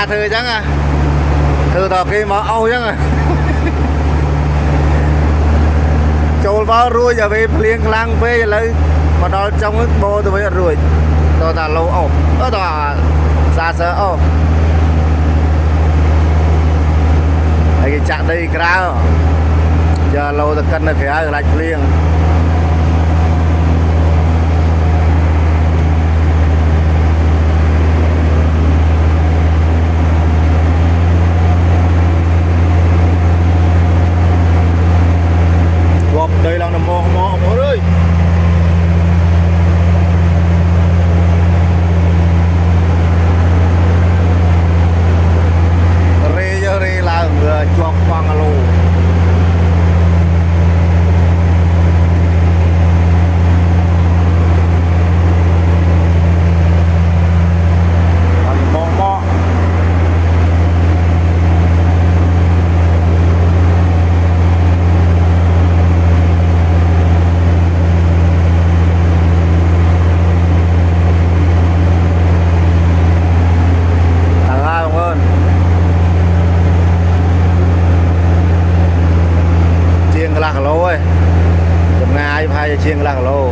ra thư chắc à thư tao kia mà âu chắc à trôi bao ruồi giờ về liền lang về lấy mà đó trong cái bô tôi mới ruồi tôi ta lâu âu đó ta xa sợ âu cái chặng đây ra giờ lâu ta cân là cái lạch liền đây là mò mò mò ơi rê là chuột quăng alo mò mò lạc lô ơi chụp ngay hay chiên lạc lô